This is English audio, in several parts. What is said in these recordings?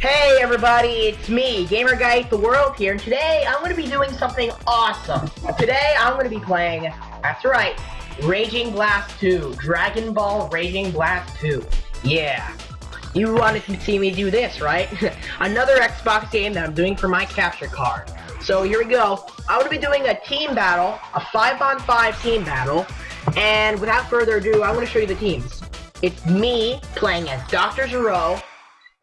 Hey everybody, it's me, Gamer Guy the World here, and today I'm going to be doing something awesome. Today I'm going to be playing, that's right, Raging Blast 2, Dragon Ball Raging Blast 2. Yeah, you wanted to see me do this, right? Another Xbox game that I'm doing for my capture card. So here we go. I'm going to be doing a team battle, a 5-on-5 team battle, and without further ado, I'm going to show you the teams. It's me playing as Dr. Zero,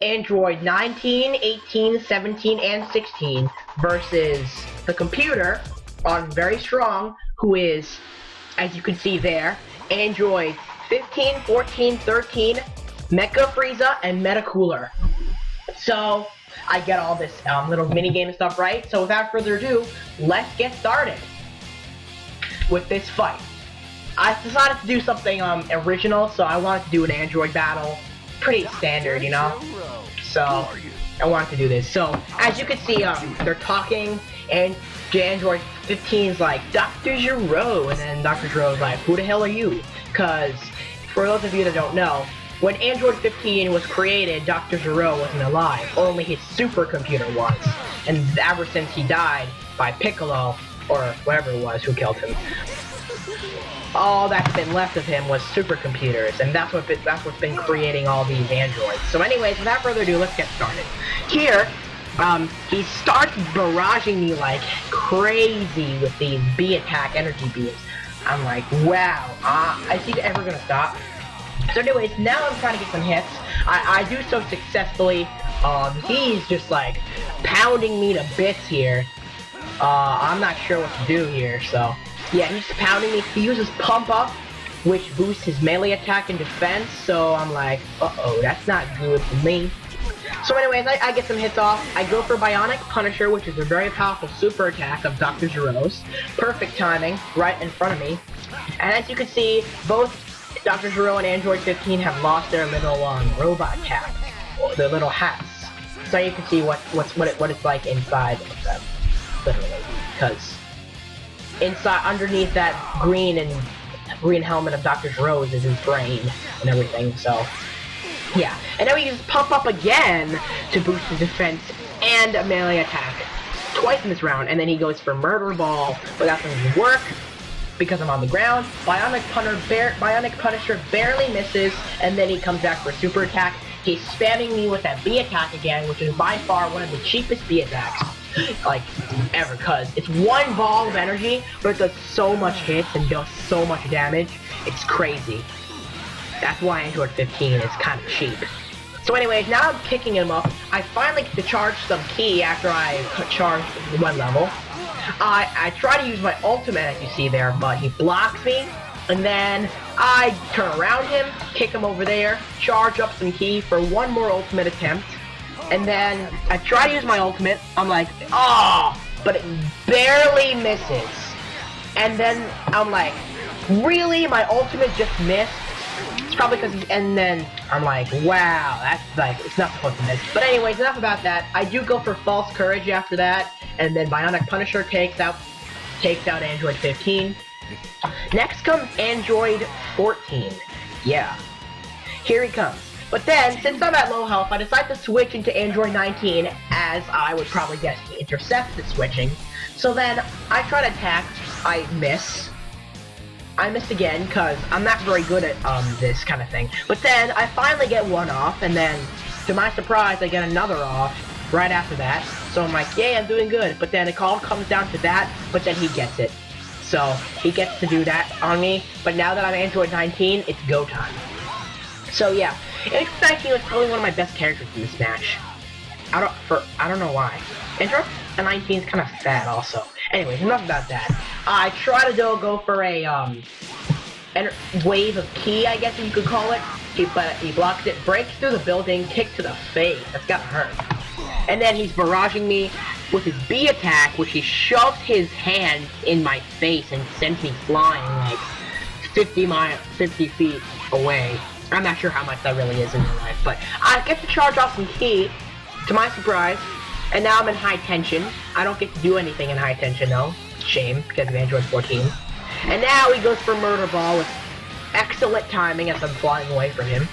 Android 19, 18, 17, and 16 versus the computer on Very Strong, who is, as you can see there, Android 15, 14, 13, Mecha Frieza, and Meta Cooler. So, I get all this little minigame and stuff right, so without further ado, let's get started with this fight. I decided to do something original, so I wanted to do an Android battle. Pretty standard, you know? So, I wanted to do this. So, as you can see, they're talking, and Android 15's like, Dr. Zero, and then Dr. Zero's like, who the hell are you? Because, for those of you that don't know, when Android 15 was created, Dr. Zero wasn't alive. Only his supercomputer was. And ever since he died by Piccolo, or whatever it was who killed him, all that's been left of him was supercomputers, and that's what's been creating all these androids. So anyways, without further ado, let's get started. Here, he starts barraging me like crazy with these B-attack energy beams. I'm like, wow, is he ever gonna stop? So anyways, now I'm trying to get some hits. I do so successfully. He's just like pounding me to bits here. I'm not sure what to do here, so yeah, he's pounding me. He uses Pump Up, which boosts his melee attack and defense, so I'm like, uh-oh, that's not good for me. So anyways, I get some hits off. I go for Bionic Punisher, which is a very powerful super attack of Dr. Zero's. Perfect timing, right in front of me. And as you can see, both Dr. Zero and Android 15 have lost their little robot caps, or their little hats. So you can see what it's like inside of them, literally, because inside, underneath that green helmet of Dr. Zero's is his brain and everything, so yeah. And then we use Pump Up again to boost his defense and a melee attack twice in this round, and then he goes for Murder Ball, but that doesn't work because I'm on the ground. Bionic Punisher barely misses, and then he comes back for a super attack. He's spamming me with that B attack again, which is by far one of the cheapest B attacks like ever, cause it's one ball of energy, but it does so much hits and does so much damage. It's crazy. That's why Android 15 is kind of cheap. So anyways, now I'm kicking him up. I finally get to charge some ki after I charged one level. I try to use my ultimate, as you see there, but he blocks me, and then I turn around him, kick him over there, charge up some ki for one more ultimate attempt. And then I try to use my ultimate. I'm like, oh, but it barely misses. And then I'm like, really? My ultimate just missed? It's probably because and then I'm like, wow, that's like, it's not supposed to miss. But anyways, enough about that. I do go for False Courage after that, and then Bionic Punisher takes out Android 15. Next comes Android 14. Yeah, here he comes. But then, since I'm at low health, I decide to switch into Android 19, as I would probably guess to intercept the switching. So then, I try to attack, I miss. I miss again, because I'm not very good at this kind of thing. But then, I finally get one off, and then, to my surprise, I get another off right after that. So I'm like, yay, I'm doing good. But then it all comes down to that, but then he gets it. So, he gets to do that on me. But now that I'm Android 19, it's go time. So yeah, Android 19 was probably one of my best characters in this match. I don't know why. Android 19 is kind of fat also. Anyways, enough about that. I try to go for a wave of ki, I guess you could call it. But he blocks it, breaks through the building, kick to the face. That's gotta hurt. And then he's barraging me with his B attack, which he shoves his hand in my face and sends me flying like 50 feet away. I'm not sure how much that really is in real life, but I get to charge off some ki, to my surprise, and now I'm in high tension. I don't get to do anything in high tension though. Shame, because of Android 14. And now he goes for Murder Ball with excellent timing as I'm flying away from him.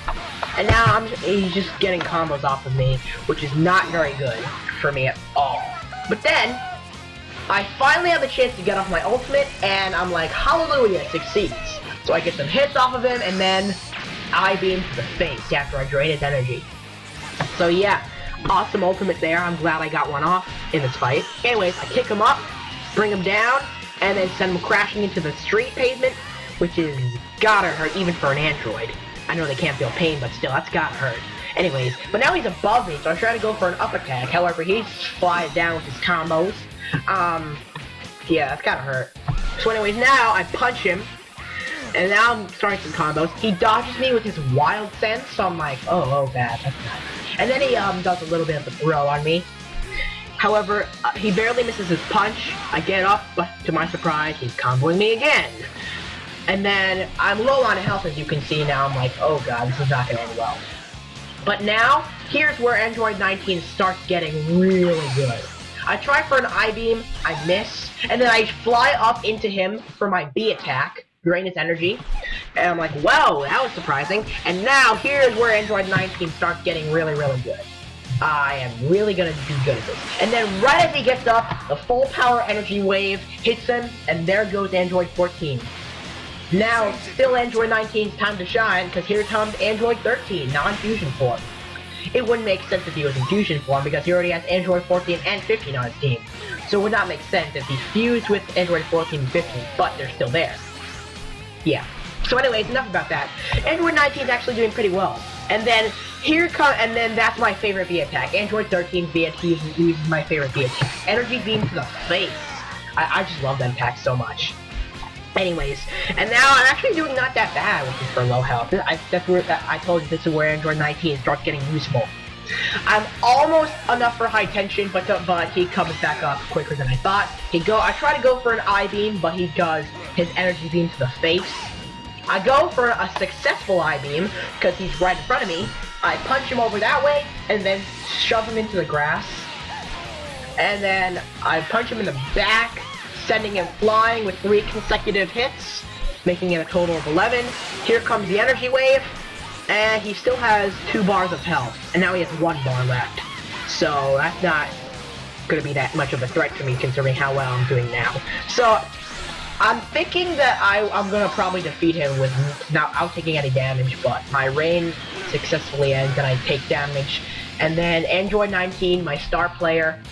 And now he's just getting combos off of me, which is not very good for me at all. But then, I finally have the chance to get off my ultimate, and I'm like, hallelujah, it succeeds. So I get some hits off of him, and then I beam to the face after I drain his energy. So yeah, awesome ultimate there. I'm glad I got one off in this fight. Anyways, I kick him up, bring him down, and then send him crashing into the street pavement, which is gotta hurt even for an android. I know they can't feel pain, but still, that's gotta hurt. Anyways, but now he's above me, so I try to go for an up attack. However, he flies down with his combos. Yeah, that's gotta hurt. So anyways, now I punch him, and now I'm starting some combos. He dodges me with his wild sense, so I'm like, oh, bad, that's not. And then he does a little bit of the throw on me. However, he barely misses his punch. I get up, but to my surprise, he's comboing me again. And then I'm low on health, as you can see now. I'm like, oh god, this is not gonna end well. But now, here's where Android 19 starts getting really good. I try for an I-beam, I miss, and then I fly up into him for my B attack, drain his energy, and I'm like, wow, that was surprising. And now, here's where Android 19 starts getting really, really good. I am really gonna be good at this. And then right as he gets up, the full power energy wave hits him, and there goes Android 14. Now, still Android 19's time to shine, because here comes Android 13, non-fusion form. It wouldn't make sense if he was in fusion form, because he already has Android 14 and 15 on his team. So it would not make sense if he fused with Android 14 and 15, but they're still there. Yeah. So anyways, enough about that. Android 19 is actually doing pretty well. And then, and then that's my favorite V attack. Android 13 V attack uses my favorite V attack. Energy beam to the face. I just love that attack so much. Anyways, and now I'm actually doing not that bad, which is for low health. I told you this is where Android 19 starts getting useful. I'm almost enough for high tension, but he comes back up quicker than I thought. I try to go for an I-beam, but he does his energy beam to the face. I go for a successful I-beam, because he's right in front of me. I punch him over that way, and then shove him into the grass. And then I punch him in the back, sending him flying with 3 consecutive hits, making it a total of 11. Here comes the energy wave, and he still has 2 bars of health, and now he has 1 bar left. So that's not going to be that much of a threat to me, considering how well I'm doing now. So I'm thinking that I'm going to probably defeat him without taking any damage, but my reign successfully ends and I take damage. And then Android 19, my star player,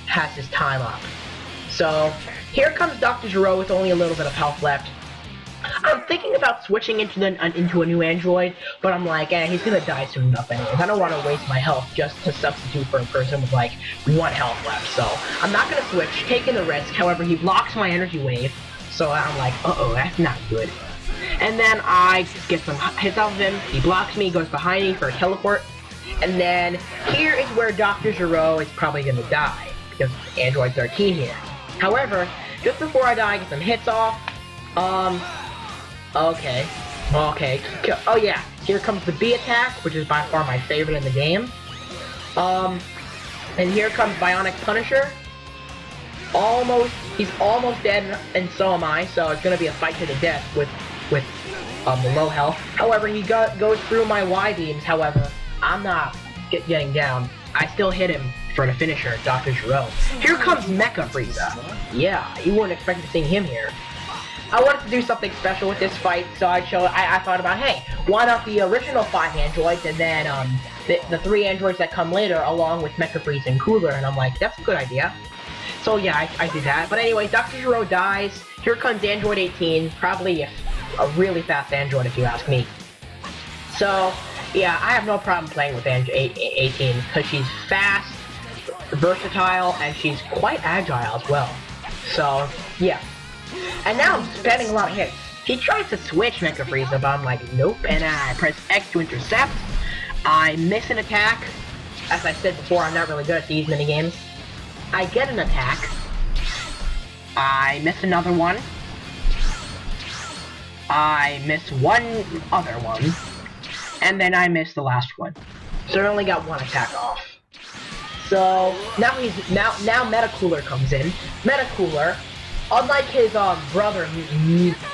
has his time up. So, here comes Dr. Giro with only a little bit of health left. I'm thinking about switching into a new android, but I'm like, he's gonna die soon enough anyways. I don't want to waste my health just to substitute for a person with like 1 health left, so I'm not gonna switch, taking the risk. However, he blocks my energy wave, so I'm like, uh-oh, that's not good. And then I get some hits off of him, he blocks me, goes behind me for a teleport, and then here is where Dr. Giro is probably gonna die, because Android 13 here. However, just before I die, I get some hits off. Okay. Oh yeah, here comes the B attack, which is by far my favorite in the game. And here comes Bionic Punisher. He's almost dead, and so am I, so it's gonna be a fight to the death with the low health. However, he goes through my Y-beams, however, I'm not getting down. I still hit him for the finisher, Dr. Giro. Here comes Mecha Frieza. Yeah, you weren't expecting to see him here. I wanted to do something special with this fight, so I thought about, hey, why not the original 5 androids, and then the 3 androids that come later, along with Mecha Frieza and Cooler, and I'm like, that's a good idea. So yeah, I did that. But anyway, Dr. Giro dies. Here comes Android 18, probably a really fast android if you ask me. So, yeah, I have no problem playing with Android 18, because she's fast, versatile, and she's quite agile as well. So, yeah. And now I'm spamming a lot of hits. He tries to switch Mecha Frieza, but I'm like, nope, and I press X to intercept. I miss an attack. As I said before, I'm not really good at these minigames. I get an attack. I miss another one. I miss one other one. And then I miss the last one. So I only got 1 attack off. So now now Metacooler comes in. Metacooler Unlike his brother,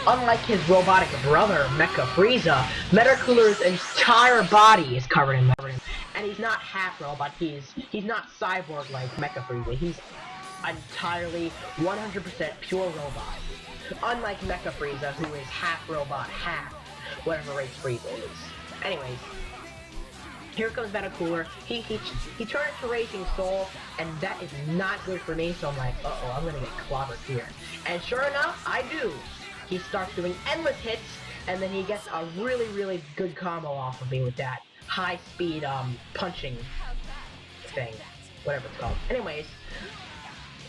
unlike his robotic brother, Mecha Frieza, Metacooler's entire body is covered in metal. And he's not half robot. He's not cyborg like Mecha Frieza. He's entirely 100% pure robot. Unlike Mecha Frieza, who is half robot, half whatever race Frieza is. Anyways, here comes Metacooler. He turned to Raging Soul, and that is not good for me, so I'm like, uh-oh, I'm gonna get clobbered here. And sure enough, I do. He starts doing endless hits, and then he gets a really, really good combo off of me with that high-speed, punching thing. Whatever it's called. Anyways,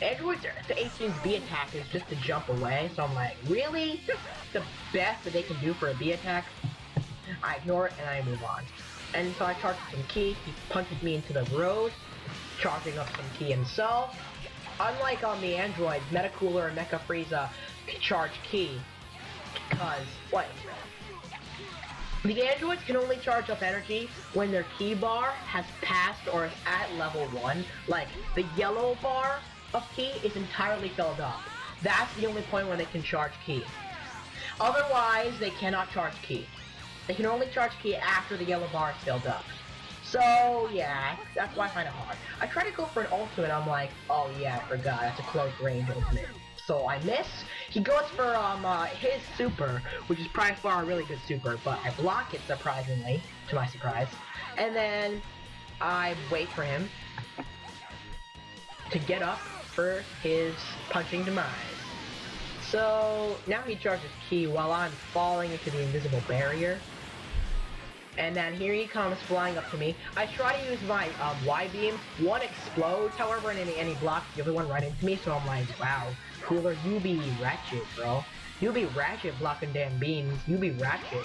Android 18's B attack is just to jump away, so I'm like, really? The best that they can do for a B attack? I ignore it, and I move on. And so I charge some ki, he punches me into the road, charging up some ki himself. Unlike on the androids, Metacooler and Mecha Frieza charge ki, because, what? The androids can only charge up energy when their ki bar has passed or is at level 1, like the yellow bar of ki is entirely filled up. That's the only point where they can charge ki. Otherwise, they cannot charge ki. They can only charge ki after the yellow bar is filled up. So, yeah, that's why I find it hard. I try to go for an ultimate, I'm like, oh yeah, I forgot, that's a close range ultimate. So I miss. He goes for his super, which is by far a really good super, but I block it surprisingly, to my surprise. And then I wait for him to get up for his punching demise. So now he charges ki while I'm falling into the invisible barrier. And then here he comes flying up to me. I try to use my Y-beam. One explodes, however, and he blocks the other one right into me. So I'm like, wow, Cooler, you be ratchet, bro. You be ratchet blocking damn beams. You be ratchet.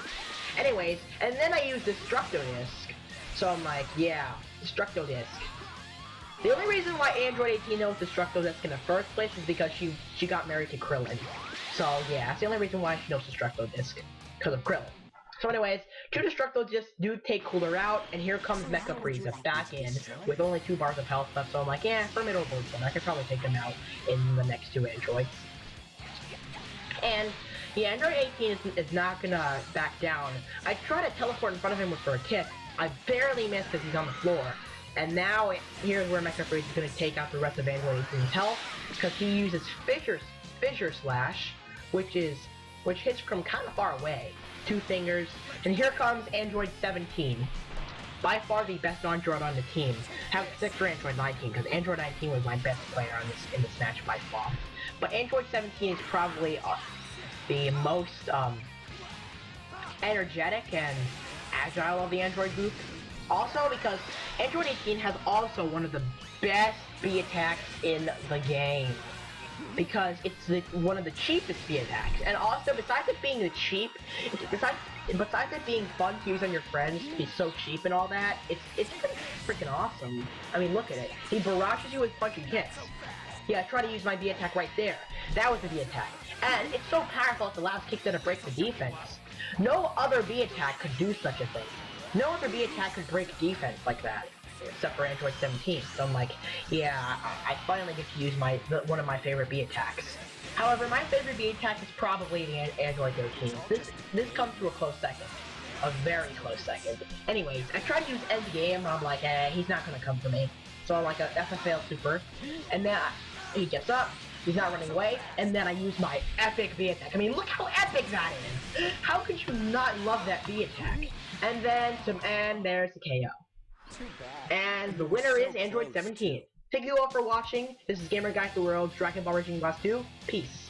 Anyways, and then I use Destructo Disc. So I'm like, yeah, Destructo Disc. The only reason why Android 18 knows Destructo Disc in the first place is because she got married to Krillin. So yeah, that's the only reason why she knows Destructo Disc. Because of Krillin. So anyways, 2 Destructo Discs do take Cooler out, and here comes Mecha Frieza back in with only 2 bars of health left, so I'm like, yeah, formidable one. I could probably take him out in the next 2 androids. And yeah, Android 18 is not gonna back down. I try to teleport in front of him for a kick. I barely miss because he's on the floor. And now here's where Mecha Frieza is gonna take out the rest of Android 18's health, because he uses Fissure Slash, which hits from kind of far away. 2 fingers, and here comes Android 17. By far the best Android on the team. Except for Android 19, because Android 19 was my best player in this match by far. But Android 17 is probably the most energetic and agile of the Android group. Also because Android 18 has also one of the best B attacks in the game. Because it's one of the cheapest B attacks, and also besides it being besides it being fun to use on your friends, to be so cheap and all that, it's freaking awesome. I mean, look at it. He barrages you with punching hits. Yeah, try to use my B attack right there. That was the B attack, and it's so powerful. It's the last kick that breaks the defense. No other B attack could do such a thing. No other B attack could break defense like that. Except for Android 17, so I'm like, yeah, I finally get to use one of my favorite B attacks. However, my favorite B attack is probably the Android 13. This comes to a close second. A very close second. Anyways, I tried to use Endgame, and I'm like, he's not gonna come for me. So I'm like, that's a failed super. And then he gets up, he's not running away, and then I use my epic B attack. I mean, look how epic that is! How could you not love that B attack? And then, and there's the KO. And the winner is Android 17. Thank you all for watching. This is Gamer Guy the World, Dragon Ball Raging Blast 2. Peace.